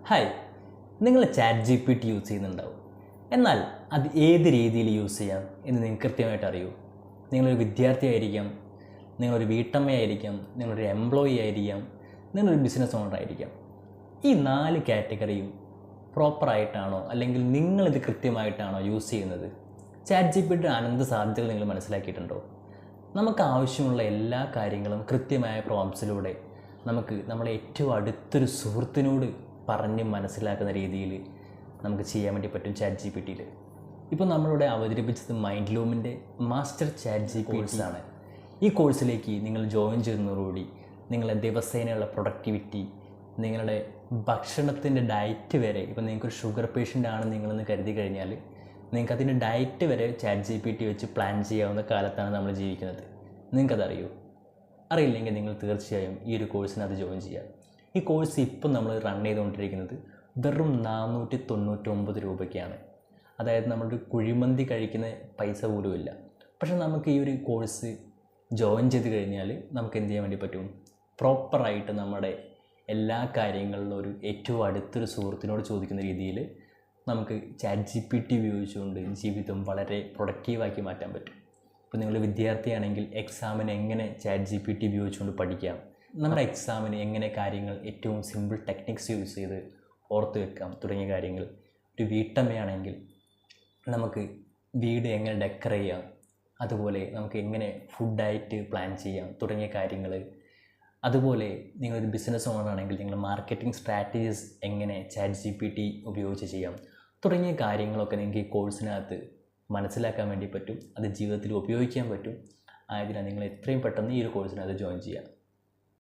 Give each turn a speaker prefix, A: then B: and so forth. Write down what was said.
A: Hi, നിങ്ങൾ chat G P T use ചെയ്യുന്നുണ്ടാവും. എന്നാൽ അത് ഏത് രീതിയിൽ യൂസ് ചെയ്യാം എന്ന് നിങ്ങൾക്ക് കൃത്യമായിട്ട് അറിയൂ. നിങ്ങളൊരു വിദ്യാർത്ഥി ആയിരിക്കാം, നിങ്ങളൊരു വീട്ടമ്മയായിരിക്കാം, നിങ്ങളൊരു എംപ്ലോയി ആയിരിക്കാം, നിങ്ങളൊരു ബിസിനസ് ഓണർ ആയിരിക്കാം. ഈ 4 കാറ്റഗറിയും പ്രോപ്പറായിട്ടാണോ അല്ലെങ്കിൽ നിങ്ങളിത് കൃത്യമായിട്ടാണോ യൂസ് ചെയ്യുന്നത്? ചാറ്റ് ജി പി ടി അനന്ത സാധ്യതകൾ നിങ്ങൾ മനസ്സിലാക്കിയിട്ടുണ്ടോ? നമുക്ക് ആവശ്യമുള്ള എല്ലാ കാര്യങ്ങളും കൃത്യമായ പ്രോംപ്റ്റ്സിലൂടെ നമുക്ക് നമ്മളെ ഏറ്റവും അടുത്തൊരു സുഹൃത്തിനോട് പറഞ്ഞ് മനസ്സിലാക്കുന്ന രീതിയിൽ നമുക്ക് ചെയ്യാൻ വേണ്ടി പറ്റും ചാറ്റ് ജി പി ടിയിൽ. ഇപ്പോൾ നമ്മളിവിടെ അവതരിപ്പിച്ചത് മൈൻഡ്ലൂമിൻ്റെ മാസ്റ്റർ ചാറ്റ് ജി പി ടിയാണ്. ഈ കോഴ്സിലേക്ക് നിങ്ങൾ ജോയിൻ ചെയ്യുന്നതോടുകൂടി നിങ്ങളുടെ ദിവസേനയുള്ള പ്രൊഡക്ടിവിറ്റി, നിങ്ങളുടെ ഭക്ഷണത്തിൻ്റെ ഡയറ്റ് വരെ, ഇപ്പോൾ നിങ്ങൾക്കൊരു ഷുഗർ പേഷ്യൻ്റ് ആണ് നിങ്ങളെന്ന് കരുതി കഴിഞ്ഞാൽ നിങ്ങൾക്കതിൻ്റെ ഡയറ്റ് വരെ ചാറ്റ് ജി പി ടി വെച്ച് പ്ലാൻ ചെയ്യാവുന്ന കാലത്താണ് നമ്മൾ ജീവിക്കുന്നത്. നിങ്ങൾക്കതറിയോ? അറിയില്ലെങ്കിൽ നിങ്ങൾ തീർച്ചയായും ഈ ഒരു കോഴ്സിനകത്ത് ജോയിൻ ചെയ്യുക. ഈ കോഴ്സ് ഇപ്പം നമ്മൾ റൺ ചെയ്തുകൊണ്ടിരിക്കുന്നത് വെറും 499 രൂപയ്ക്കാണ്. അതായത് നമ്മളൊരു കുഴിമന്തി കഴിക്കുന്ന പൈസ പോലുമില്ല. പക്ഷേ നമുക്ക് ഈ ഒരു കോഴ്സ് ജോയിൻ ചെയ്ത് കഴിഞ്ഞാൽ നമുക്ക് എന്ത് ചെയ്യാൻ വേണ്ടി പറ്റും? പ്രോപ്പറായിട്ട് നമ്മുടെ എല്ലാ കാര്യങ്ങളിലും ഒരു ഏറ്റവും അടുത്തൊരു സുഹൃത്തിനോട് ചോദിക്കുന്ന രീതിയിൽ നമുക്ക് ചാറ്റ് ജി പി ടി ഉപയോഗിച്ചുകൊണ്ട് ജീവിതം വളരെ പ്രൊഡക്റ്റീവാക്കി മാറ്റാൻ പറ്റും. ഇപ്പോൾ നിങ്ങൾ വിദ്യാർത്ഥിയാണെങ്കിൽ എക്സാമിന് എങ്ങനെ ചാറ്റ് ജി പി ടി ഉപയോഗിച്ചുകൊണ്ട് പഠിക്കാം, നമ്മുടെ എക്സാമിന് എങ്ങനെ കാര്യങ്ങൾ ഏറ്റവും സിമ്പിൾ ടെക്നിക്സ് യൂസ് ചെയ്ത് ഓർത്ത് വെക്കാം തുടങ്ങിയ കാര്യങ്ങൾ. ഒരു വീട്ടമ്മയാണെങ്കിൽ നമുക്ക് വീട് എങ്ങനെ ഡെക്കർ ചെയ്യാം, അതുപോലെ നമുക്ക് എങ്ങനെ ഫുഡ് ഡയറ്റ് പ്ലാൻ ചെയ്യാം തുടങ്ങിയ കാര്യങ്ങൾ. അതുപോലെ നിങ്ങളൊരു ബിസിനസ് ഓണർ ആണെങ്കിൽ നിങ്ങൾ മാർക്കറ്റിംഗ് സ്ട്രാറ്റജീസ് എങ്ങനെ ചാറ്റ് ജി പി ടി ഉപയോഗിച്ച് ചെയ്യാം തുടങ്ങിയ കാര്യങ്ങളൊക്കെ നിങ്ങൾക്ക് ഈ കോഴ്സിനകത്ത് മനസ്സിലാക്കാൻ വേണ്ടി പറ്റും. അത് ജീവിതത്തിൽ ഉപയോഗിക്കാൻ പറ്റും. ആയതിനാൽ നിങ്ങൾ എത്രയും പെട്ടെന്ന് ഈ ഒരു കോഴ്സിനകത്ത് ജോയിൻ ചെയ്യുക.